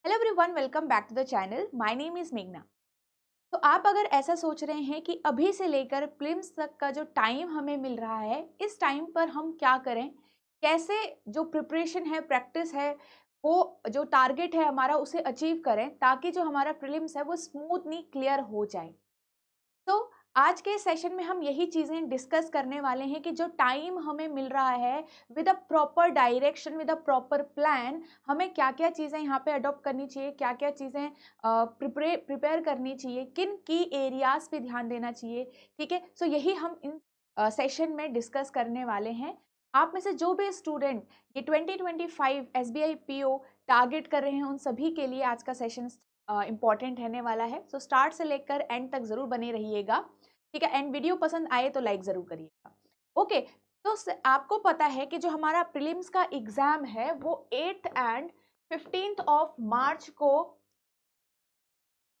Hello everyone, welcome back to the channel. My name is मेघना। तो आप अगर ऐसा सोच रहे हैं कि अभी से लेकर प्रीलिम्स तक का जो टाइम हमें मिल रहा है, इस टाइम पर हम क्या करें, कैसे जो प्रिपरेशन है, प्रैक्टिस है, वो जो टारगेट है हमारा उसे अचीव करें ताकि जो हमारा प्रीलिम्स है वो स्मूथली क्लियर हो जाए। तो आज के सेशन में हम यही चीज़ें डिस्कस करने वाले हैं कि जो टाइम हमें मिल रहा है, with a proper direction, with a proper plan, हमें क्या-क्या चीज़ें यहाँ पे अडॉप्ट करनी चाहिए, क्या-क्या चीज़ें प्रिपेयर करनी चाहिए, किन की एरियाज़ पे ध्यान देना चाहिए, ठीक है? सो यही हम इन सेशन में डिस्कस करने वाले हैं। आप में से जो भी स्टूडेंट ये 2025 एसबीआई पीओ टारगेट कर रहे हैं, उन सभी के लिए आज का सेशन इम्पॉर्टेंट रहने वाला है। सो स्टार्ट से लेकर एंड तक ज़रूर बने रहिएगा, ठीक है? एंड वीडियो पसंद आए तो लाइक ज़रूर करिएगा। ओके, तो आपको पता है कि जो हमारा प्रीलिम्स का एग्ज़ाम है वो 8th and 15th of March को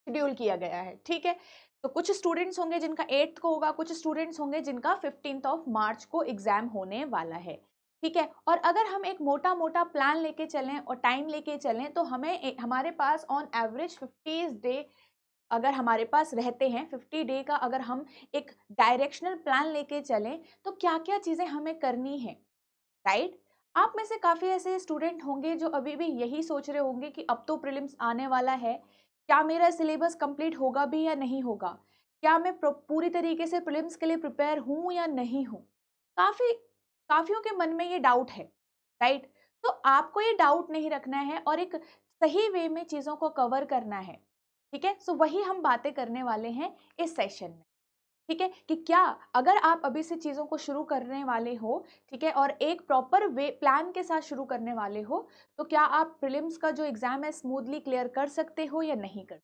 शेड्यूल किया गया है, ठीक है? तो कुछ स्टूडेंट्स होंगे जिनका 8th को होगा, कुछ स्टूडेंट्स होंगे जिनका 15th ऑफ मार्च को एग्ज़ाम होने वाला है, ठीक है? और अगर हम एक मोटा-मोटा प्लान लेके चलें और टाइम लेके चलें तो हमारे पास ऑन एवरेज 50 डे अगर हमारे पास रहते हैं, 50 डे का अगर हम एक डायरेक्शनल प्लान लेके चलें तो क्या-क्या चीज़ें हमें करनी है, राइट? आप में से काफ़ी ऐसे स्टूडेंट होंगे जो अभी भी यही सोच रहे होंगे कि अब तो प्रीलिम्स आने वाला है, क्या मेरा सिलेबस कंप्लीट होगा भी या नहीं होगा? क्या मैं पूरी तरीके से प्रीलिम्स के लिए प्रिपेयर हूँ या नहीं हूँ? काफ़ी काफ़ियों के मन में ये डाउट है, राइट? तो आपको ये डाउट नहीं रखना है और एक सही वे में चीज़ों को कवर करना है, ठीक है? सो वही हम बातें करने वाले हैं इस सेशन में। ठीक है? कि क्या अगर आप अभी से चीज़ों को शुरू करने वाले हो, ठीक है? और एक प्रॉपर वे प्लान के साथ शुरू करने वाले हो, तो क्या आप प्रीलिम्स का जो एग्ज़ाम है स्मूथली क्लियर कर सकते हो या नहीं कर,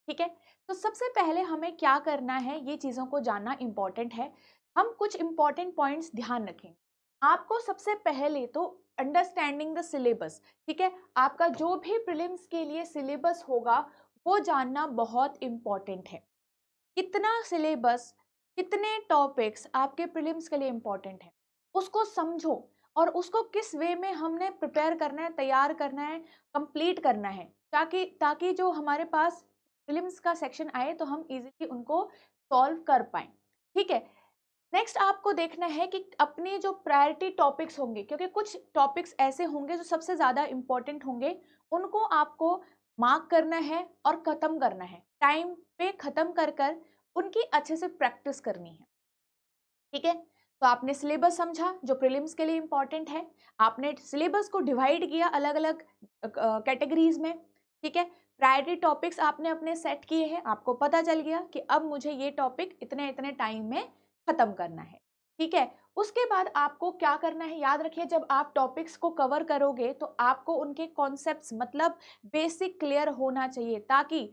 ठीक है? तो सबसे पहले हमें क्या करना है, ये चीज़ों को जानना इम्पोर्टेंट है। हम कुछ इम्पोर्टेंट पॉइंट्स ध्यान रखें। आपको सबसे पहले तो अंडरस्टैंडिंग द सिलेबस, ठीक है? आपका जो भी प्रीलिम्स के लिए सिलेबस होगा, वो जानना बहुत इम्पोर्टेंट है। कितना सिलेबस, कितने टॉपिक्स आपके प्रीलिम्स के लिए इम्पोर्टेंट है, उसको समझो और उसको किस वे में हमने प्रिपेयर करना है, तैयार करना है, कंप्लीट करना है, ताकि ताकि जो हमारे पास प्रीलिम्स का सेक्शन आए तो हम इजीली उनको सॉल्व कर पाएँ, ठीक है? नेक्स्ट आपको देखना है कि अपने जो प्रायोरिटी टॉपिक्स होंगे, क्योंकि कुछ टॉपिक्स ऐसे होंगे जो सबसे ज़्यादा इम्पोर्टेंट होंगे, उनको आपको मार्क करना है और ख़त्म करना है। टाइम पे ख़त्म कर कर उनकी अच्छे से प्रैक्टिस करनी है, ठीक है? तो आपने सिलेबस समझा जो प्रीलिम्स के लिए इम्पोर्टेंट है, आपने सिलेबस को डिवाइड किया अलग-अलग कैटेगरीज़ में, ठीक है? प्रायोरिटी टॉपिक्स आपने अपने सेट किए हैं, आपको पता चल गया कि अब मुझे ये टॉपिक इतने-इतने टाइम में ख़त्म करना है, ठीक है? उसके बाद आपको क्या करना है, याद रखिए जब आप टॉपिक्स को कवर करोगे तो आपको उनके कॉन्सेप्ट्स मतलब बेसिक क्लियर होना चाहिए, ताकि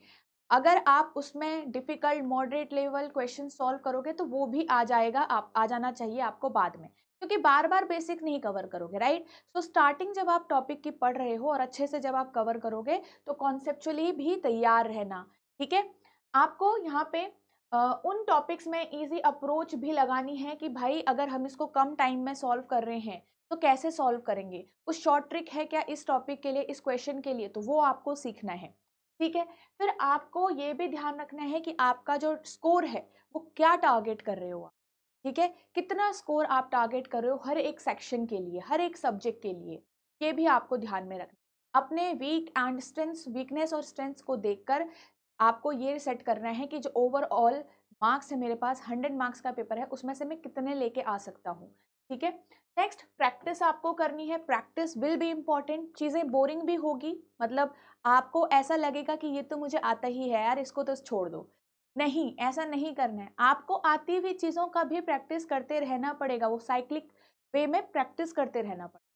अगर आप उसमें difficult, moderate level question solve करोगे तो वो भी आ जाएगा, आप आ जाना चाहिए आपको बाद में। क्योंकि बार-बार बेसिक नहीं कवर करोगे, राइट? सो स्टार्टिंग जब आप टॉपिक की पढ़ रहे हो और अच्छे से जब आप कवर करोगे तो कॉन्सेप्चुअली भी तैयार रहना, ठीक है? आपको यहाँ पे उन टॉपिक्स में ईज़ी अप्रोच भी लगानी है कि भाई अगर हम इसको कम टाइम में सॉल्व कर रहे हैं, तो कैसे सॉल्व करेंगे? कुछ शॉर्ट ट्रिक है क्या इस टॉपिक के लिए, इस क्वेश्चन के लिए? तो वो आपको सीखना है, ठीक है? फिर आपको ये भी ध्यान रखना है कि आपका जो स्कोर है, वो क्या टारगेट कर रहे हो आप, ठीक है? कितना स्कोर आप टारगेट कर रहे हो हर एक सेक्शन के लिए, हर एक सब्जेक्ट के लिए, ये भी आपको ध्यान में रखना है। अपने वीकनेस और स्ट्रेंथ्स को देखकर आपको ये सेट करना है कि जो ओवरऑल मार्क्स है मेरे पास 100 मार्क्स का पेपर है, उसमें से मैं कितने लेके आ सकता हूँ, ठीक है? नेक्स्ट प्रैक्टिस आपको करनी है, प्रैक्टिस विल बी इम्पोर्टेंट, चीज़ें बोरिंग भी होगी, मतलब आपको ऐसा लगेगा कि ये तो मुझे आता ही है यार, इसको तो छोड़ दो। नहीं, ऐसा नहीं करना है। आपको आती हुई चीज़ों का भी प्रैक्टिस करते रहना पड़ेगा, वो साइक्लिक वे में प्रैक्टिस करते रहना पड़ेगा।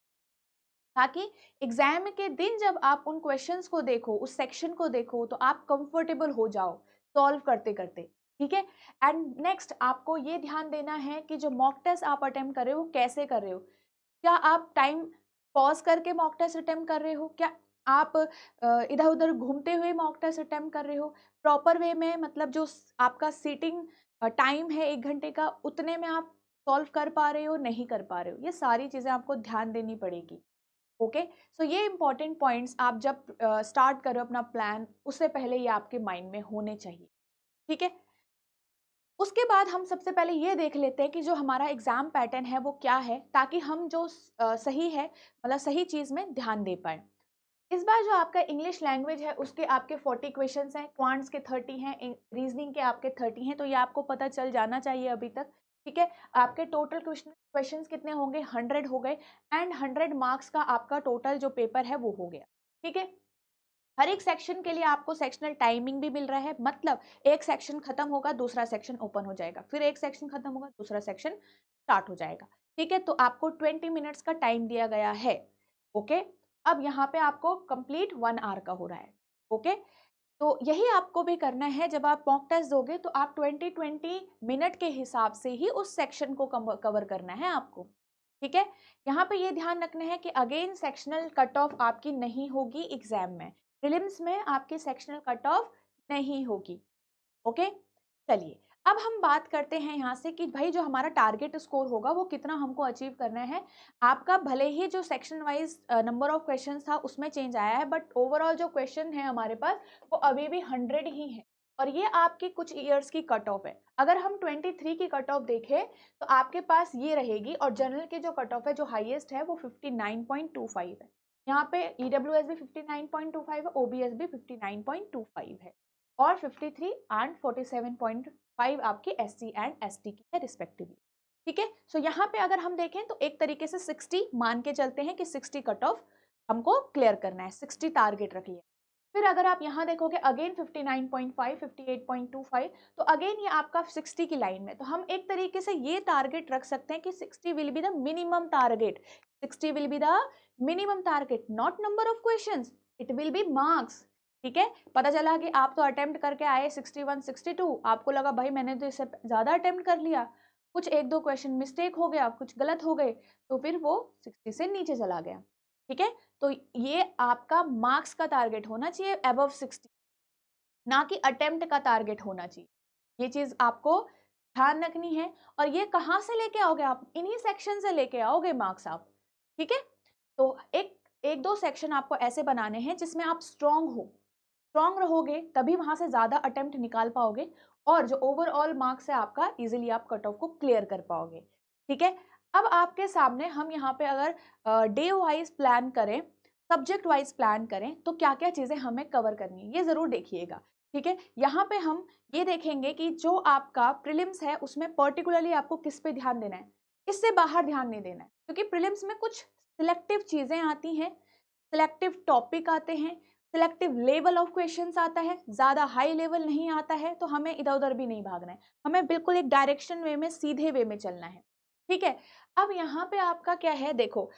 ताकि एग्ज़ाम के दिन जब आप उन क्वेश्चंस को देखो, उस सेक्शन को देखो, तो आप कंफर्टेबल हो जाओ सॉल्व करते-करते, ठीक है? एंड नेक्स्ट आपको ये ध्यान देना है कि जो मॉक टेस्ट आप अटेम्प्ट कर रहे हो, कैसे कर रहे हो? क्या आप टाइम पॉज़ करके मॉक टेस्ट अटेम्प्ट कर रहे हो? क्या आप इधर-उधर घूमते हुए मॉक टेस्ट अटेम्प्ट कर रहे हो? प्रॉपर वे में मतलब जो आपका सीटिंग टाइम है 1 घंटे का, उतने में आप सॉल्व कर पा रहे हो, नहीं कर पा रहे हो? ये सारी चीज़ें आपको ध्यान देनी पड़ेगी। ओके, सो ये इंपॉर्टेंट पॉइंट्स आप जब स्टार्ट करो अपना प्लान, उससे पहले ये आपके माइंड में होने चाहिए, ठीक है। उसके बाद हम सबसे पहले ये देख लेते हैं कि जो हमारा एग्जाम पैटर्न है वो क्या है, ताकि हम जो सही है, मतलब सही चीज में ध्यान दे पाए। इस बार जो आपका इंग्लिश लैंग्वेज है उसके आपके 40 क्वेश्चंस हैं, क्वांट्स के 30 हैं, रीजनिंग के आपके 30 हैं, तो ये आपको पता चल जाना चाहिए अभी तक, ठीक है। आपके टोटल क्वेश्चंस कितने होंगे, 100 हो गए, एंड 100 मार्क्स का आपका टोटल जो पेपर है वो हो गया, ठीक है। हर एक सेक्शन के लिए आपको सेक्शनल टाइमिंग भी मिल रहा है, मतलब एक सेक्शन खत्म होगा दूसरा सेक्शन ओपन हो जाएगा, फिर एक सेक्शन खत्म होगा दूसरा सेक्शन स्टार्ट हो जाएगा, ठीक है। तो आपको 20 मिनट्स का टाइम दिया गया है, ओके। अब यहाँ पे आपको कंप्लीट 1 आवर का हो रहा है, ओके। तो यही आपको भी करना है, जब आप मॉक टेस्ट दोगे तो आप 20-20 मिनट के हिसाब से ही उस सेक्शन को कवर करना है आपको, ठीक है। यहाँ पे ये ध्यान रखना है कि अगेन सेक्शनल कट ऑफ आपकी नहीं होगी एग्जाम में, प्रीलिम्स में आपकी सेक्शनल कट ऑफ नहीं होगी, ओके। चलिए, अब हम बात करते हैं यहाँ से कि भाई जो हमारा टारगेट स्कोर होगा वो कितना हमको अचीव करना है। आपका भले ही जो section wise number of question था उसमें चेंज आया है, बट ओवरऑल जो क्वेश्चन है हमारे पास वो अभी भी 100 ही है, और ये आपकी कुछ ईयर्स की कट ऑफ है। अगर हम 23 की कट ऑफ देखें तो आपके पास ये रहेगी, और जनरल की जो कट ऑफ है जो हाईएस्ट है वो 59.25 है। यहाँ पे ईडब्ल्यूएस भी 59.25 है, ओबीएस भी 59.25 है, और 53 एंड 47.5 आपकी एससी एंड एसटी की है रिस्पेक्टिवली, ठीक है। सो यहाँ पे अगर हम देखें तो एक तरीके से 60 मान के चलते हैं कि 60 कट ऑफ हमको क्लियर करना है, 60 टारगेट रख लिया। फिर अगर आप यहाँ देखोगे अगेन 59.5, 58.25, तो अगेन ये आपका 60 की लाइन में, तो हम एक तरीके से ये टारगेट रख सकते हैं कि 60 will be the minimum target, 60 will be the minimum target, not number of questions, it will be marks, ठीक है। पता चला कि आप तो अटेम्प्ट करके आए 61, 62, आपको लगा भाई मैंने तो इससे ज्यादा अटेम्प्ट कर लिया, कुछ एक दो क्वेश्चन मिस्टेक हो गया, कुछ गलत हो गए, तो फिर वो 60 से नीचे चला गया, ठीक है। तो ये आपका मार्क्स का टारगेट होना चाहिए अबव 60, ना कि अटेम्प्ट का टारगेट होना चाहिए। ये चीज आपको ध्यान रखनी है, और ये कहाँ से लेके आओगे आप, इन्हीं सेक्शन से लेके आओगे मार्क्स आप, ठीक है। तो एक एक दो सेक्शन आपको ऐसे बनाने हैं जिसमें आप स्ट्रांग हो, स्ट्रांग रहोगे तभी वहां से ज्यादा अटेम्प्ट निकाल पाओगे, और जो ओवरऑल मार्क्स है आपका इजीली आप कट ऑफ को क्लियर कर पाओगे, ठीक है। अब आपके सामने हम यहाँ पे अगर डे वाइज प्लान करें, सब्जेक्ट वाइज प्लान करें, तो क्या क्या चीजें हमें कवर करनी है ये जरूर देखिएगा, ठीक है। यहाँ पे हम ये देखेंगे कि जो आपका प्रीलिम्स है उसमें पर्टिकुलरली आपको किस पे ध्यान देना है, इससे बाहर ध्यान नहीं देना है, क्योंकि प्रीलिम्स में कुछ सिलेक्टिव चीजें आती हैं, सिलेक्टिव टॉपिक आते हैं, सिलेक्टिव लेवल ऑफ क्वेश्चंस आता है, ज्यादा हाई लेवल नहीं आता है, तो हमें इधर उधर भी नहीं भागना है, हमें बिल्कुल एक डायरेक्शन वे में सीधे वे में चलना है, ठीक है। अब यहाँ पे आपका क्या है, देखो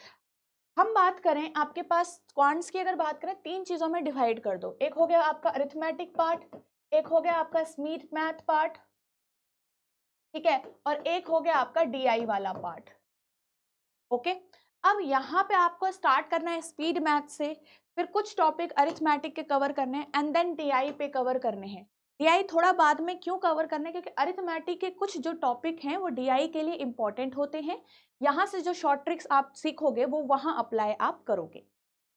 हम बात करें आपके पास क्वांट्स की, अगर बात करें 3 चीजों में डिवाइड कर दो, एक हो गया आपका अरिथमेटिक पार्ट, एक हो गया आपका स्मीथ मैथ पार्ट, ठीक है, और एक हो गया आपका डीआई वाला पार्ट, ओके। अब यहाँ पे आपको स्टार्ट करना है स्पीड मैथ से, फिर कुछ टॉपिक अरिथमेटिक के कवर करने हैं, एंड देन डीआई पे कवर करने हैं। डीआई थोड़ा बाद में क्यों कवर करने, क्योंकि अरिथमेटिक के कुछ जो टॉपिक हैं वो डीआई के लिए इंपॉर्टेंट होते हैं, यहाँ से जो शॉर्ट ट्रिक्स आप सीखोगे वो वहां अप्लाई आप करोगे,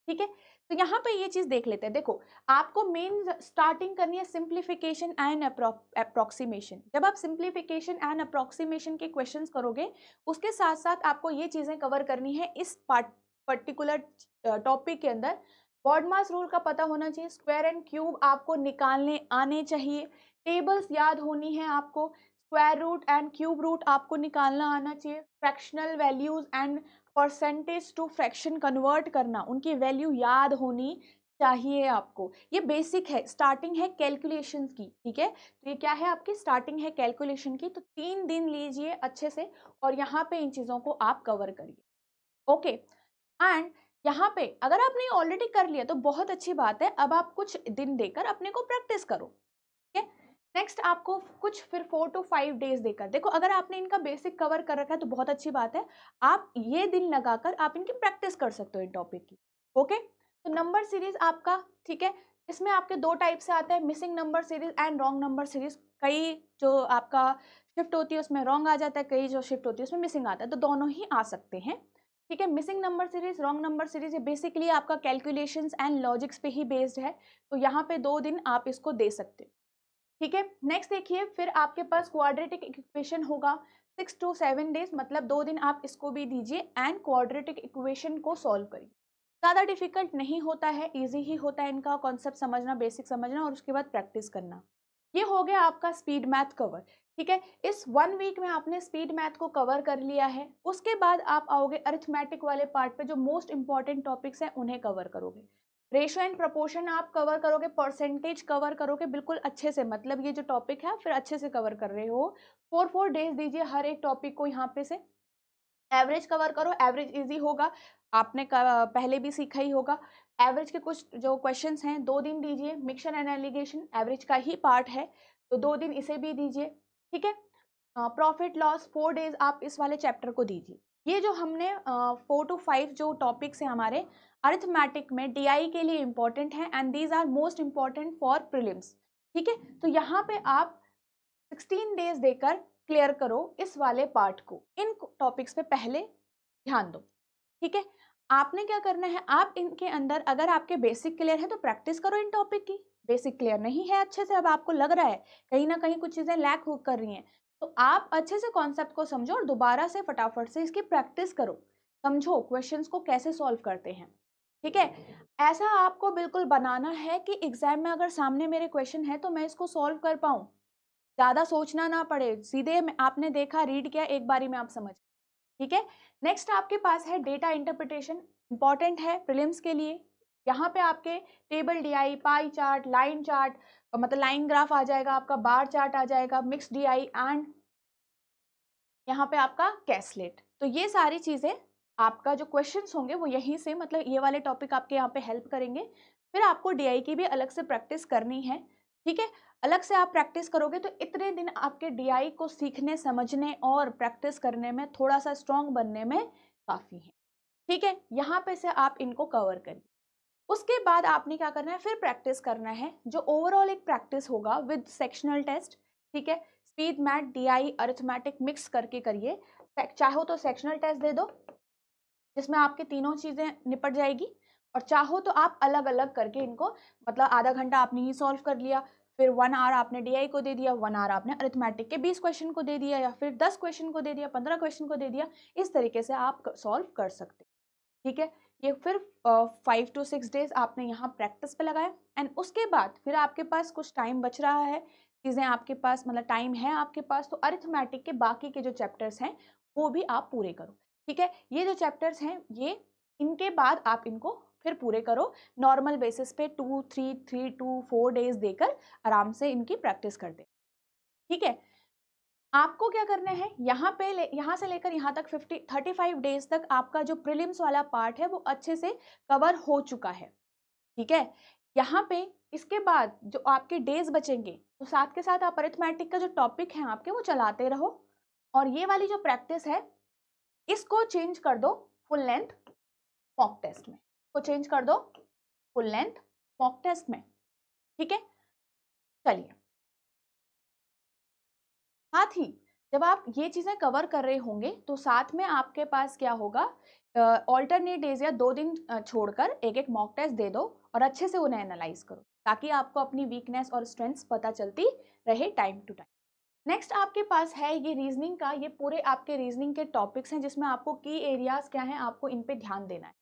ठीक है। तो यहाँ पे ये चीज देख लेते हैं, देखो आपको मेन स्टार्टिंग करनी है सिंप्लीफिकेशन एंड अप्रोक्सीमेशन। जब आप सिंप्लीफिकेशन एंड अप्रोक्सीमेशन के क्वेश्चंस करोगे, उसके साथ साथ आपको ये चीजें कवर करनी है इस पर्टिकुलर टॉपिक के अंदर। बॉडमास रूल का पता होना चाहिए, स्क्वायर एंड क्यूब आपको निकालने आने चाहिए, टेबल्स याद होनी है आपको, square root and cube root आपको निकालना आना चाहिए, fractional values and percentage to fraction convert करना, उनकी वैल्यू याद होनी चाहिए आपको। ये बेसिक है, स्टार्टिंग है कैलकुलेशन की, ठीक है। तो ये क्या है, आपकी स्टार्टिंग है कैलकुलेशन की, तो 3 दिन लीजिए अच्छे से, और यहाँ पे इन चीजों को आप कवर करिए, ओके। एंड यहाँ पे अगर आपने ऑलरेडी कर लिया तो बहुत अच्छी बात है, अब आप कुछ दिन देकर अपने को प्रैक्टिस करो, ठीक है। नेक्स्ट आपको कुछ फिर 4 to 5 डेज देकर, देखो अगर आपने इनका बेसिक कवर कर रखा है तो बहुत अच्छी बात है, आप ये दिन लगाकर आप इनकी प्रैक्टिस कर सकते हो इन टॉपिक की, ओके। तो नंबर सीरीज आपका, ठीक है, इसमें आपके 2 टाइप से आता है, missing number series and wrong number series. कई जो आपका शिफ्ट होती है उसमें रॉन्ग आ जाता है, कई जो शिफ्ट होती है उसमें मिसिंग आता है, तो दोनों ही आ सकते हैं, ठीक है। Missing number series, wrong number series, ये बेसिकली आपका कैलकुलेशंस एंड लॉजिक्स पे ही बेस्ड है, तो यहाँ पे 2 दिन आप इसको दे सकते हो। ठीक है। नेक्स्ट देखिए, फिर आपके पास क्वाड्रेटिक इक्वेशन होगा 6 to 7 डेज, मतलब 2 दिन आप इसको भी दीजिए एंड क्वाड्रेटिक इक्वेशन को सॉल्व करिए। ज़्यादा डिफिकल्ट नहीं होता है, इजी ही होता है इनका कॉन्सेप्ट समझना, बेसिक समझना और उसके बाद प्रैक्टिस करना। ये हो गया आपका स्पीड मैथ कवर। ठीक है, इस 1 वीक में आपने स्पीड मैथ को कवर कर लिया है। उसके बाद आप आओगे अरिथमेटिक वाले पार्ट पे, जो मोस्ट इंपॉर्टेंट टॉपिक्स हैं उन्हें कवर करोगे। रेशियो एंड प्रोपोर्शन आप कवर करोगे, परसेंटेज कवर करोगे बिल्कुल अच्छे से, मतलब ये जो टॉपिक है फिर अच्छे से कवर कर रहे हो। 4 डेज दीजिए हर एक टॉपिक को यहाँ पे से। एवरेज कवर करो, एवरेज इजी होगा, आपने पहले भी सीखा ही होगा। एवरेज के कुछ जो क्वेश्चंस हैं 2 दिन दीजिए। मिक्सचर एंड एलिगेशन एवरेज का ही पार्ट है, तो 2 दिन इसे भी दीजिए। ठीक है। प्रॉफिट लॉस 4 डेज आप इस वाले चैप्टर को दीजिए। ये जो हमने 4 to 5 जो टॉपिक्स हैं हमारे अरिथमेटिक में डीआई के लिए इंपॉर्टेंट हैं, and these are most important for prelims. ठीक है, तो यहाँ पे आप 16 डेज देकर क्लियर करो इस वाले पार्ट को। इन टॉपिक्स पे पहले ध्यान दो। ठीक है, आपने क्या करना है, आप इनके अंदर अगर आपके बेसिक क्लियर है तो प्रैक्टिस करो इन टॉपिक की। बेसिक क्लियर नहीं है अच्छे से, अब आपको लग रहा है कहीं ना कहीं कुछ चीजें लैक हो कर रही हैं, तो आप अच्छे से कॉन्सेप्ट को समझो और दोबारा से फटाफट से इसकी प्रैक्टिस करो। समझो क्वेश्चंस को कैसे सॉल्व करते हैं। ठीक है, ऐसा आपको बिल्कुल बनाना है कि एग्जाम में अगर सामने मेरे क्वेश्चन है तो मैं इसको सॉल्व कर पाऊं, ज्यादा सोचना ना पड़े, सीधे आपने देखा, रीड किया, एक बारी में आप समझ। ठीक है। नेक्स्ट आपके पास है डेटा इंटरप्रिटेशन, इंपॉर्टेंट है प्रीलिम्स के लिए। यहाँ पे आपके table DI, pie chart, line chart, मतलब लाइन ग्राफ आ जाएगा आपका, बार चार्ट आ जाएगा, मिक्स डीआई एंड यहाँ पे आपका कैसलेट। तो ये सारी चीजें आपका जो क्वेश्चंस होंगे वो यहीं से, मतलब ये वाले टॉपिक आपके यहाँ पे हेल्प करेंगे। फिर आपको डीआई की भी अलग से प्रैक्टिस करनी है। ठीक है, अलग से आप प्रैक्टिस करोगे तो इतने दिन आपके डीआई को सीखने, समझने और प्रैक्टिस करने में, थोड़ा सा स्ट्रॉन्ग बनने में काफी है। ठीक है, यहाँ पे से आप इनको कवर करिए। उसके बाद आपने क्या करना है, फिर प्रैक्टिस करना है, जो ओवरऑल एक प्रैक्टिस होगा विद सेक्शनल टेस्ट। ठीक है, speed math, DI, arithmetic mix करके करिए। चाहो तो सेक्शनल टेस्ट दे दो जिसमें आपके तीनों चीजें निपट जाएगी, और चाहो तो आप अलग अलग करके इनको, मतलब आधा घंटा आपने ही सॉल्व कर लिया, फिर 1 आवर आपने डीआई को दे दिया, 1 आवर आपने अरिथमेटिक के 20 क्वेश्चन को दे दिया, या फिर 10 क्वेश्चन को दे दिया, 15 क्वेश्चन को दे दिया। इस तरीके से आप सॉल्व कर सकते। ठीक है, ये फिर 5 to 6 डेज आपने यहाँ प्रैक्टिस पे लगाया, एंड उसके बाद फिर आपके पास कुछ टाइम बच रहा है, चीज़ें आपके पास, मतलब टाइम है आपके पास, तो अरिथमेटिक के बाकी के जो चैप्टर्स हैं वो भी आप पूरे करो। ठीक है, ये जो चैप्टर्स हैं ये, इनके बाद आप इनको फिर पूरे करो नॉर्मल बेसिस पे, 3 to 4 डेज देकर आराम से इनकी प्रैक्टिस कर दे। ठीक है, आपको क्या करना है, यहाँ से लेकर यहाँ तक 35 डेज तक आपका जो प्रीलिम्स वाला पार्ट है वो अच्छे से कवर हो चुका है। ठीक है, यहाँ पे इसके बाद जो आपके डेज बचेंगे, तो साथ के साथ आप अरिथमेटिक का जो टॉपिक है आपके वो चलाते रहो, और ये वाली जो प्रैक्टिस है इसको चेंज कर दो फुल लेंथ मॉक टेस्ट में, को चेंज कर दो फुल लेंथ मॉक टेस्ट में। ठीक है, चलिए, साथ ही जब आप ये चीजें कवर कर रहे होंगे तो साथ में आपके पास क्या होगा, ऑल्टरनेट डेज या 2 दिन छोड़कर एक एक मॉक टेस्ट दे दो और अच्छे से उन्हें एनालाइज करो, ताकि आपको अपनी वीकनेस और स्ट्रेंथ्स पता चलती रहे टाइम टू टाइम। नेक्स्ट आपके पास है ये रीजनिंग का, ये पूरे आपके रीजनिंग के टॉपिक्स हैं जिसमें आपको की एरियाज क्या हैं, आपको इन पे ध्यान देना है।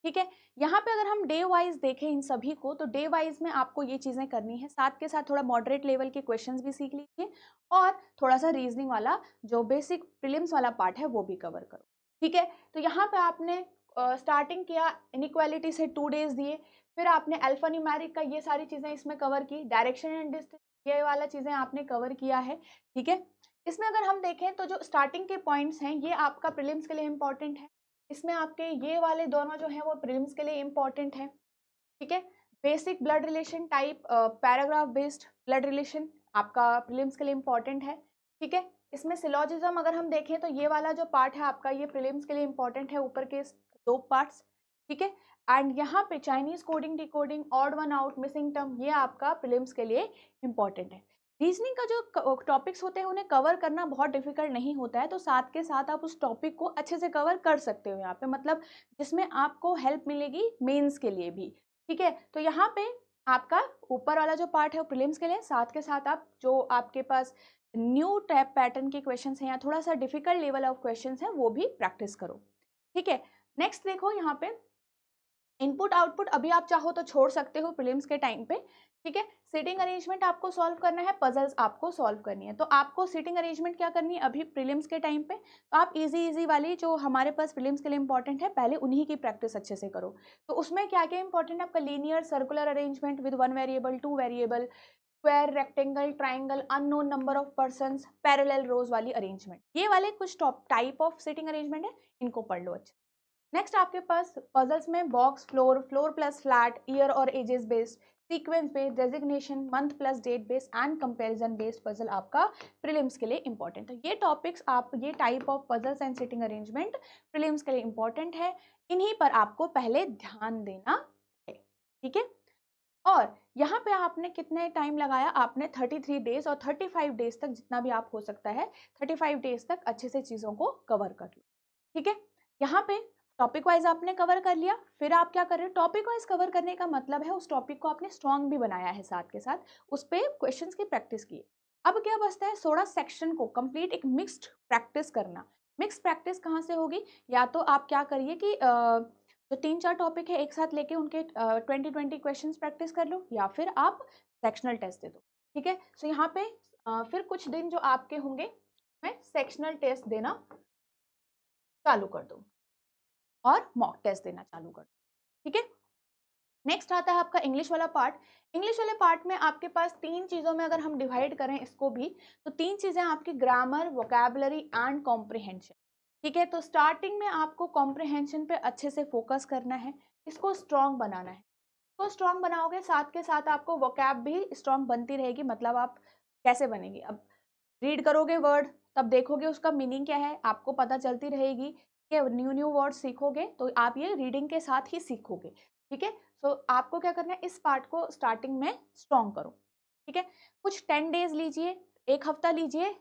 ठीक है, यहाँ पे अगर हम डे वाइज देखें इन सभी को, तो डे वाइज में आपको ये चीजें करनी है, साथ के साथ थोड़ा मॉडरेट लेवल के क्वेश्चंस भी सीख लीजिए, और थोड़ा सा रीजनिंग वाला जो बेसिक प्रीलिम्स वाला पार्ट है वो भी कवर करो। ठीक है, तो यहाँ पे आपने स्टार्टिंग किया, इनइक्वालिटी से 2 डेज दिए, फिर आपने अल्फा न्यूमेरिक का ये सारी चीजें इसमें कवर की, डायरेक्शन एंड डिस्टेंस ये वाला चीजें आपने कवर किया है। ठीक है, इसमें अगर हम देखें तो जो स्टार्टिंग के पॉइंट्स हैं ये आपका प्रीलिम्स के लिए इंपॉर्टेंट है, इसमें आपके ये वाले दोनों जो हैं वो प्रीलिम्स के लिए इंपॉर्टेंट है। ठीक है, basic blood relation type, paragraph based blood relation आपका प्रीलिम्स के लिए इंपॉर्टेंट है। ठीक है, इसमें सिलॉजिज्म अगर हम देखें तो ये वाला जो पार्ट है आपका ये प्रीलिम्स के लिए इंपॉर्टेंट है, ऊपर के 2 पार्ट्स। ठीक है, एंड यहाँ पे Chinese coding, decoding, odd one out, missing term, ये आपका प्रीलिम्स के लिए इंपॉर्टेंट है। रीजनिंग का जो टॉपिक्स होते हैं उन्हें कवर करना बहुत डिफिकल्ट नहीं होता है, तो साथ के साथ आप उस टॉपिक को अच्छे से कवर कर सकते हो यहाँ पे, मतलब जिसमें आपको हेल्प मिलेगी मेंस के लिए भी। ठीक है, तो यहाँ पे आपका ऊपर वाला जो पार्ट है वो प्रीलिम्स के लिए, साथ के साथ आप जो आपके पास न्यू टाइप पैटर्न के क्वेश्चंस हैं या थोड़ा सा डिफिकल्ट लेवल ऑफ क्वेश्चंस हैं वो भी प्रैक्टिस करो। ठीक है, नेक्स्ट देखो यहाँ पे इनपुट आउटपुट अभी आप चाहो तो छोड़ सकते हो प्रीलिम्स के टाइम पे। ठीक है, सीटिंग अरेंजमेंट आपको सॉल्व करना है, पजल्स आपको सॉल्व करनी है। तो आपको सीटिंग अरेंजमेंट क्या करनी है अभी प्रीलिम्स के टाइम पे, तो आप इजी वाली जो हमारे पास प्रीलिम्स के लिए इंपॉर्टेंट है पहले उन्हीं की प्रैक्टिस अच्छे से करो। तो उसमें क्या क्या इंपॉर्टेंट है आपका, linear circular arrangement with 1 variable 2 variable, square rectangle triangle unknown number of persons, parallel rows वाली अरेंजमेंट, ये वाले कुछ top type of seating arrangement है, इनको पढ़ लो अच्छे। नेक्स्ट आपके पास पजल्स में box, floor, floor plus flat, year और ages based, sequence based, designation, month plus date based and comparison based puzzle आपका प्रीलिम्स के लिए इंपॉर्टेंट है। ये टॉपिक्स आप, ये type of puzzles and sitting arrangement prelims के लिए इंपॉर्टेंट है, इन्हीं पर आपको पहले ध्यान देना है। ठीक है, और यहाँ पे आपने कितने टाइम लगाया, आपने 33 डेज और 35 डेज तक, जितना भी आप हो सकता है 35 डेज तक अच्छे से चीज़ों को कवर कर लो। ठीक है, यहाँ पे टॉपिक वाइज आपने कवर कर लिया, फिर आप क्या कर रहे हो, टॉपिक वाइज कवर करने का मतलब है उस टॉपिक को आपने स्ट्रॉन्ग भी बनाया है, साथ के साथ उस पर क्वेश्चन की प्रैक्टिस की। अब क्या बचता है, 16 सेक्शन को कंप्लीट एक मिक्स्ड प्रैक्टिस करना। मिक्स प्रैक्टिस कहाँ से होगी, या तो आप क्या करिए कि जो 3-4 टॉपिक है एक साथ लेके उनके 20-20 क्वेश्चन प्रैक्टिस कर लो, या फिर आप सेक्शनल टेस्ट दे दो। ठीक है, सो यहाँ पे फिर कुछ दिन जो आपके होंगे मैं सेक्शनल टेस्ट देना चालू कर दूँ और मॉक टेस्ट देना चालू कर दूँ। ठीक है, नेक्स्ट आता है आपका इंग्लिश वाला पार्ट। इंग्लिश वाले पार्ट में आपके पास 3 चीज़ों में अगर हम डिवाइड करें इसको भी, तो 3 चीज़ें आपकी ग्रामर, वोकैबुलरी एंड कॉम्प्रिहेंशन। ठीक है, तो स्टार्टिंग में आपको कॉम्प्रिहेंशन पे अच्छे से फोकस करना है, इसको स्ट्रॉन्ग बनाना है। तो स्ट्रॉन्ग बनाओगे, साथ के साथ आपको वोकैब भी स्ट्रॉन्ग बनती रहेगी। मतलब आप कैसे बनेगी, अब रीड करोगे वर्ड, तब देखोगे उसका मीनिंग क्या है, आपको पता चलती रहेगी कि न्यू न्यू वर्ड सीखोगे, तो आप ये रीडिंग के साथ ही सीखोगे। ठीक है, सो आपको क्या करना है, इस पार्ट को स्टार्टिंग में स्ट्रॉन्ग करो। ठीक है, कुछ 10 डेज लीजिए, एक हफ्ता लीजिए,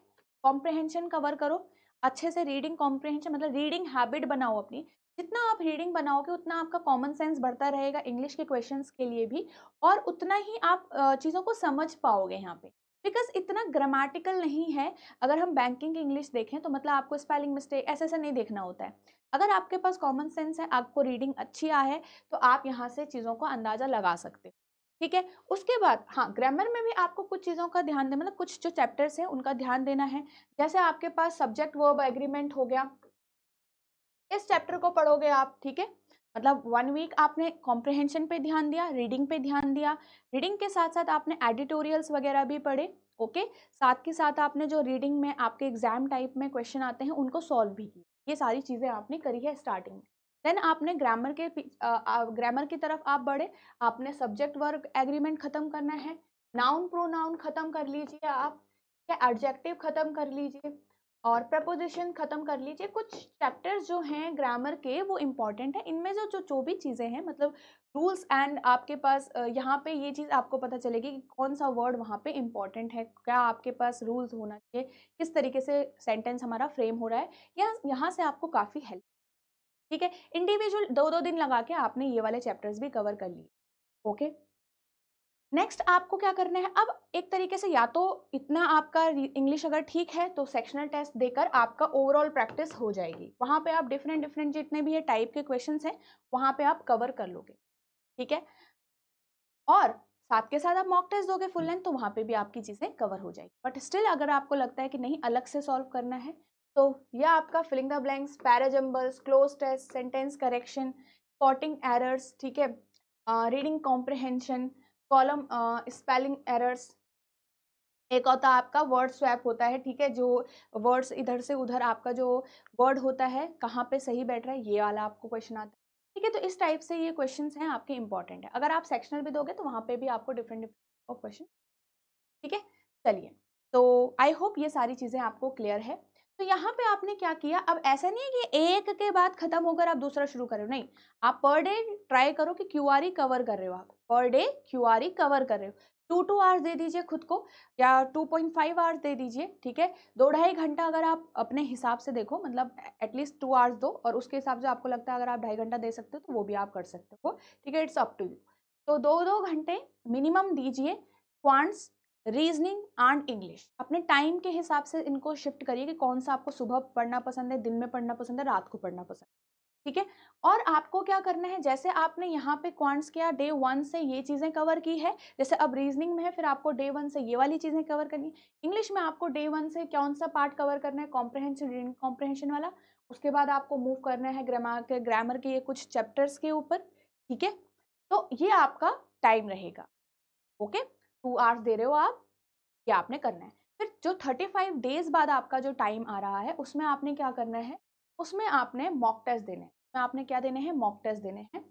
कॉम्प्रिहेंशन कवर करो अच्छे से। रीडिंग कॉम्प्रिहेंशन मतलब रीडिंग हैबिट बनाओ अपनी, जितना आप रीडिंग बनाओगे उतना आपका कॉमन सेंस बढ़ता रहेगा इंग्लिश के क्वेश्चंस के लिए भी, और उतना ही आप चीज़ों को समझ पाओगे यहाँ पे, बिकॉज इतना ग्रामेटिकल नहीं है। अगर हम बैंकिंग इंग्लिश देखें तो मतलब आपको स्पेलिंग मिस्टेक ऐसे ऐसे नहीं देखना होता है। अगर आपके पास कॉमन सेंस है, आपको रीडिंग अच्छी आ है, तो आप यहाँ से चीज़ों को अंदाज़ा लगा सकते हो। ठीक है, उसके बाद हाँ, ग्रामर में भी आपको कुछ चीज़ों का ध्यान देना, मतलब कुछ जो चैप्टर्स हैं उनका ध्यान देना है। जैसे आपके पास सब्जेक्ट वर्ब एग्रीमेंट हो गया, इस चैप्टर को पढ़ोगे आप। ठीक है, मतलब 1 वीक आपने कॉम्प्रिहेंशन पे ध्यान दिया, रीडिंग पे ध्यान दिया, रीडिंग के साथ साथ आपने एडिटोरियल्स वगैरह भी पढ़े। ओके, साथ के साथ आपने जो रीडिंग में आपके एग्जाम टाइप में क्वेश्चन आते हैं उनको सॉल्व भी किया। ये सारी चीज़ें आपने करी है स्टार्टिंग में। देन आपने ग्रामर की तरफ आप बढ़े, आपने सब्जेक्ट वर्ब एग्रीमेंट खत्म करना है, नाउन प्रोनाउन खत्म कर लीजिए आप, या एडजेक्टिव खत्म कर लीजिए, और प्रपोजिशन खत्म कर लीजिए। कुछ चैप्टर्स जो हैं ग्रामर के वो इम्पॉर्टेंट है, इनमें जो जो भी चीज़ें हैं, मतलब रूल्स एंड आपके पास यहाँ पे ये चीज़ आपको पता चलेगी कि कौन सा वर्ड वहाँ पे इम्पॉर्टेंट है, क्या आपके पास रूल्स होना चाहिए, किस तरीके से सेंटेंस हमारा फ्रेम हो रहा है, या यहाँ से आपको काफ़ी हेल्प। ठीक है, इंडिविजुअल 2-2 दिन लगा के आपने ये वाले चैप्टर्स भी कवर कर लिए। ओके, नेक्स्ट आपको क्या करना है, अब एक तरीके से या तो इतना आपका इंग्लिश अगर ठीक है तो सेक्शनल टेस्ट देकर आपका ओवरऑल प्रैक्टिस हो जाएगी, वहाँ पे आप डिफरेंट डिफरेंट जितने भी ये टाइप के क्वेश्चंस हैं वहाँ पे आप कवर कर लोगे। ठीक है, और साथ के साथ आप मॉक टेस्ट दोगे फुल लेंथ, तो वहाँ पे भी आपकी चीज़ें कवर हो जाएगी। बट स्टिल अगर आपको लगता है कि नहीं अलग से सॉल्व करना है, तो यह आपका filling the blanks, parajumbles, cloze test, sentence correction, spotting errors, ठीक है, reading comprehension, column spelling errors, एक होता है आपका वर्ड स्वैप होता है। ठीक है, जो वर्ड्स इधर से उधर आपका जो वर्ड होता है कहाँ पे सही बैठ रहा है, ये वाला आपको क्वेश्चन आता है। ठीक है, तो इस टाइप से ये क्वेश्चंस हैं आपके इंपॉर्टेंट है। अगर आप सेक्शनल भी दोगे तो वहाँ पे भी आपको डिफरेंट डिफरेंट ऑफ क्वेश्चन। ठीक है, चलिए, तो आई होप ये सारी चीज़ें आपको क्लियर है। तो यहाँ पे आपने क्या किया, अब ऐसा नहीं है कि एक के बाद खत्म होकर आप दूसरा शुरू कर रहे हो, नहीं, आप पर डे ट्राई करो कि क्यूआरई कवर कर रहे हो, आप पर डे क्यूआरई कवर कर रहे हो। 2 आवर्स दे दीजिए खुद को, या 2.5 आवर्स दे दीजिए, ठीक है। 2-2.5 घंटा अगर आप अपने हिसाब से देखो, मतलब एटलीस्ट 2 आवर्स दो, और उसके हिसाब से आपको लगता है अगर आप 2.5 घंटा दे सकते हो तो वो भी आप कर सकते हो, ठीक है। It's up to you. तो 2-2 घंटे मिनिमम दीजिए क्वांट्स, रीजनिंग एंड इंग्लिश। अपने टाइम के हिसाब से इनको शिफ्ट करिए कि कौन सा आपको सुबह पढ़ना पसंद है, दिन में पढ़ना पसंद है, रात को पढ़ना पसंद है, ठीक है। और आपको क्या करना है, जैसे आपने यहाँ पे क्वांट्स किया, डे 1 से ये चीज़ें कवर की है, जैसे अब रीजनिंग में है, फिर आपको डे 1 से ये वाली चीज़ें कवर करनी है। इंग्लिश में आपको डे 1 से कौन सा पार्ट कवर करना है, कॉम्प्रहेंशन, रीडिंग कॉम्प्रहेंशन वाला। उसके बाद आपको मूव करना है ग्रामर के ये कुछ चैप्टर्स के ऊपर, ठीक है। तो ये आपका टाइम रहेगा, ओके। 2 आवर्स दे रहे हो आप, ये आपने करना है। फिर जो 35 डेज बाद आपका जो टाइम आ रहा है, उसमें आपने क्या करना है, उसमें आपने मॉक टेस्ट देने हैं। उसमें आपने क्या देने हैं, मॉक टेस्ट देने हैं।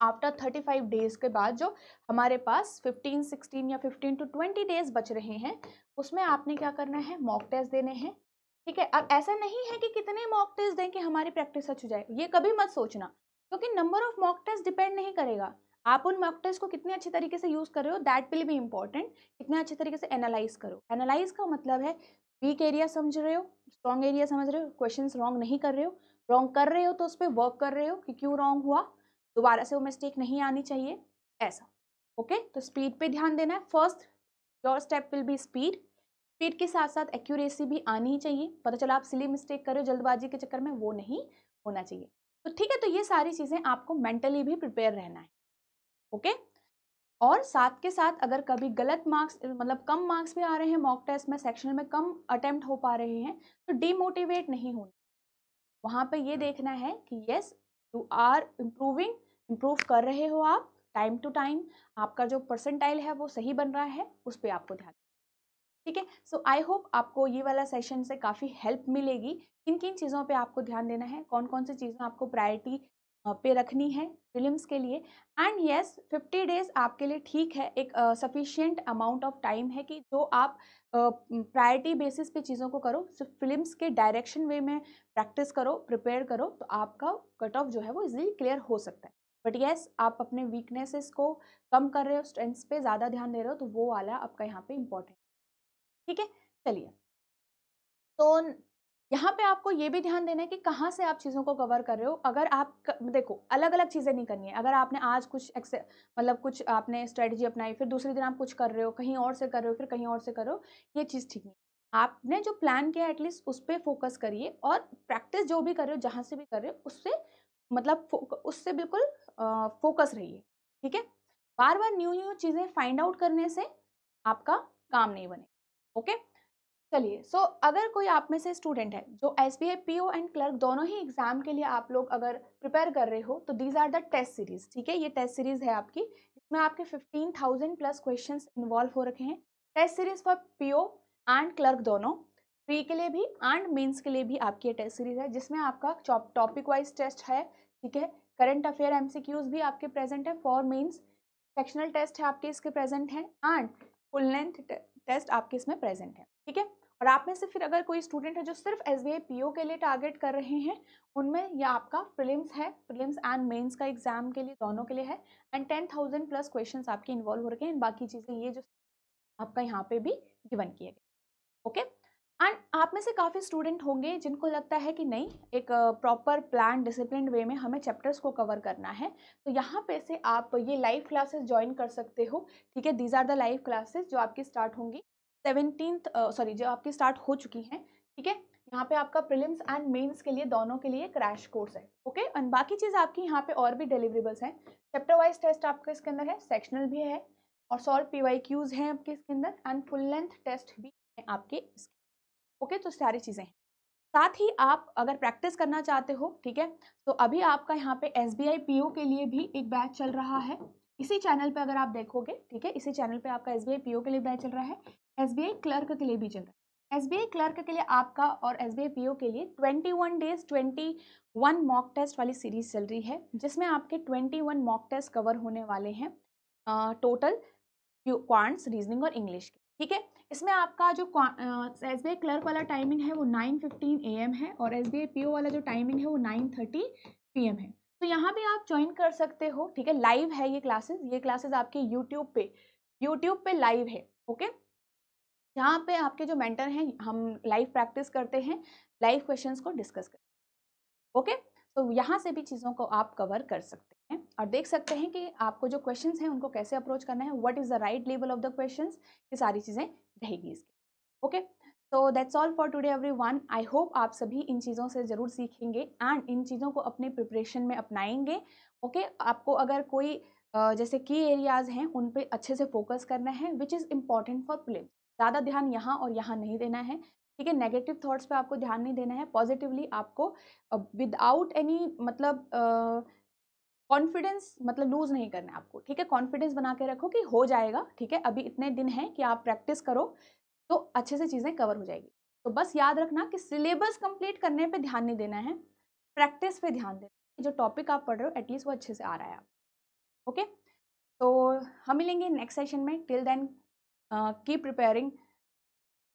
आफ्टर 35 डेज के बाद जो हमारे पास 15, 16 या 15 to 20 डेज बच रहे हैं, उसमें आपने क्या करना है, मॉक टेस्ट देने हैं, ठीक है। अब ऐसा नहीं है कि कितने मॉक टेस्ट दें कि हमारी प्रैक्टिस अच्छी हो जाए, ये कभी मत सोचना, क्योंकि number of mock test depend नहीं करेगा। आप उन मॉक टेस्ट को कितने अच्छे तरीके से यूज कर रहे हो, दैट विल बी इंपॉर्टेंट। कितने अच्छे तरीके से एनालाइज करो। एनालाइज का मतलब है वीक एरिया समझ रहे हो, स्ट्रॉन्ग एरिया समझ रहे हो, क्वेश्चन रॉन्ग नहीं कर रहे हो, रॉन्ग कर रहे हो तो उस पर वर्क कर रहे हो कि क्यों रॉन्ग हुआ, दोबारा से वो मिस्टेक नहीं आनी चाहिए, ऐसा, ओके। तो स्पीड पे ध्यान देना है। First your step will be speed. Speed के साथ साथ एक्यूरेसी भी आनी ही चाहिए। पता चला आप सिली मिस्टेक कर रहे हो जल्दबाजी के चक्कर में, वो नहीं होना चाहिए। तो ठीक है, तो ये सारी चीजें आपको मेंटली भी प्रिपेयर रहना है, ओके। और साथ के साथ अगर कभी गलत मार्क्स, मतलब कम मार्क्स भी आ रहे हैं मॉक टेस्ट में, सेक्शनल में कम अटेम्प्ट हो पा रहे हैं, तो डिमोटिवेट नहीं होना। वहां पे ये देखना है कि yes you are improving, improve कर रहे हो आप टाइम टू टाइम, आपका जो परसेंटाइल है वो सही बन रहा है, उस पर आपको ध्यान, ठीक है। सो आई होप आपको ये वाला सेशन से काफ़ी हेल्प मिलेगी। किन किन चीज़ों पे आपको ध्यान देना है, कौन कौन सी चीज़ें आपको प्रायोरिटी पे रखनी है प्रीलिम्स के लिए। एंड यस 50 डेज आपके लिए ठीक है, एक सफिशिएंट अमाउंट ऑफ टाइम है कि जो आप प्रायोरिटी बेसिस पे चीज़ों को करो, सिर्फ फिल्म्स के डायरेक्शन वे में प्रैक्टिस करो, प्रिपेयर करो, तो आपका कट ऑफ जो है वो इजीली क्लियर हो सकता है। बट यस आप अपने वीकनेसेस को कम कर रहे हो, स्ट्रेंथ्स पे ज़्यादा ध्यान दे रहे हो, तो वो वाला आपका यहाँ पे इंपॉर्टेंट, ठीक है। चलिए, तो यहाँ पे आपको ये भी ध्यान देना है कि कहाँ से आप चीज़ों को कवर कर रहे हो। अगर आप देखो अलग अलग चीज़ें नहीं करनी है। अगर आपने आज कुछ मतलब कुछ आपने स्ट्रेटजी अपनाई, फिर दूसरे दिन आप कुछ कर रहे हो, कहीं और से कर रहे हो, फिर कहीं और से कर रहे हो, ये चीज़ ठीक नहीं। आपने जो प्लान किया एटलीस्ट उस पर फोकस करिए, और प्रैक्टिस जो भी कर रहे हो, जहाँ से भी कर रहे हो, उससे मतलब उससे बिल्कुल फोकस रहिए, ठीक है। बार बार न्यू न्यू चीज़ें फाइंड आउट करने से आपका काम नहीं बने, ओके। चलिए, सो अगर कोई आप में से स्टूडेंट है जो SBI PO एंड क्लर्क दोनों ही एग्जाम के लिए आप लोग अगर प्रिपेयर कर रहे हो, तो these are the test series, ठीक है। ये टेस्ट सीरीज है आपकी, इसमें आपके 15,000 प्लस क्वेश्चंस इन्वॉल्व हो रखे हैं। Test series for PO and clerk दोनों, प्री के लिए भी एंड मेंस के लिए भी आपकी ये टेस्ट सीरीज है, जिसमें आपका टॉपिक वाइज टेस्ट है, ठीक है। करंट अफेयर MCQs भी आपके प्रेजेंट है फॉर मेंस, सेक्शनल टेस्ट है आपके इसके प्रेजेंट है, एंड फुल लेंथ टेस्ट आपके इसमें प्रेजेंट है, ठीक है। और आप में से फिर अगर कोई स्टूडेंट है जो सिर्फ SBI PO के लिए टारगेट कर रहे हैं, उनमें यह आपका प्रीलिम्स है, प्रीलिम्स एंड मेंस का एग्जाम के लिए दोनों के लिए है, एंड 10,000 प्लस क्वेश्चंस आपके इन्वॉल्व हो रखे हैं। बाकी चीज़ें ये जो आपका यहाँ पे भी गिवन किए गए, ओके। एंड आप में से काफ़ी स्टूडेंट होंगे जिनको लगता है कि नहीं, एक प्रॉपर प्लान डिसिप्लिन वे में हमें चैप्टर्स को कवर करना है, तो यहाँ पे से आप ये लाइव क्लासेस ज्वाइन कर सकते हो, ठीक है। These are the live classes जो आपकी स्टार्ट होंगी 17th, जो आपकी स्टार्ट हो चुकी हैं, ठीक है। यहाँ पे आपका प्रीलिम्स एंड मेंस के लिए दोनों के लिए क्रैश कोर्स है, ओके। एंड बाकी चीज़ आपकी यहाँ पे और भी डिलीवरेबल्स हैं। चैप्टर वाइज टेस्ट आपके इसके अंदर है, सेक्शनल भी है, और सॉल्व PYQs हैं आपके इसके अंदर, एंड फुल लेंथ टेस्ट भी है आपके इसके, ओके। तो सारी चीज़ें हैं। साथ ही आप अगर प्रैक्टिस करना चाहते हो, ठीक है, तो अभी आपका यहाँ पे SBI PO के लिए भी एक बैच चल रहा है, इसी चैनल पे अगर आप देखोगे, ठीक है, इसी चैनल पे आपका SBI PO के लिए बैच चल रहा है, SBI क्लर्क के लिए भी चल रहा है। SBI क्लर्क के लिए आपका और SBI PO के लिए 21 डेज 21 मॉक टेस्ट वाली सीरीज चल रही है, जिसमें आपके 21 मॉक टेस्ट कवर होने वाले हैं, टोटल क्वांट्स, रीजनिंग और इंग्लिश के, ठीक है। इसमें आपका जो SBI क्लर्क वाला टाइमिंग है वो 9:15 AM है, और SBI PO वाला जो टाइमिंग है वो 9:30 PM है। तो यहाँ भी आप ज्वाइन कर सकते हो, ठीक है। लाइव है ये क्लासेस आपके यूट्यूब पे यूट्यूब पे लाइव है, ओके, जहाँ पे आपके जो मेंटर हैं हम लाइव प्रैक्टिस करते हैं, लाइव क्वेश्चंस को डिस्कस करते हैं, ओके। तो यहाँ से भी चीज़ों को आप कवर कर सकते हैं और देख सकते हैं कि आपको जो क्वेश्चंस हैं उनको कैसे अप्रोच करना है, what is the right level of the questions, ये सारी चीज़ें रहेगी इसकी, ओके। तो that's all for today everyone. I hope आप सभी इन चीज़ों से ज़रूर सीखेंगे एंड इन चीज़ों को अपने प्रिपरेशन में अपनाएंगे, ओके। आपको अगर कोई जैसे की एरियाज़ हैं उन पे अच्छे से फोकस करना है, which is important for prelims. ज़्यादा ध्यान यहाँ और यहाँ नहीं देना है, ठीक है। नेगेटिव थॉट्स पे आपको ध्यान नहीं देना है, पॉजिटिवली आपको विदाउट एनी मतलब कॉन्फिडेंस मतलब लूज नहीं करना है आपको, ठीक है। कॉन्फिडेंस बना के रखो कि हो जाएगा, ठीक है। अभी इतने दिन हैं कि आप प्रैक्टिस करो तो अच्छे से चीज़ें कवर हो जाएगी। तो बस याद रखना कि सिलेबस कंप्लीट करने पे ध्यान नहीं देना है, प्रैक्टिस पे ध्यान देना है। जो टॉपिक आप पढ़ रहे हो एटलीस्ट वो अच्छे से आ रहा है आप, ओके। तो हम मिलेंगे नेक्स्ट सेशन में, till then keep preparing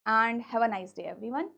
and have a nice day everyone.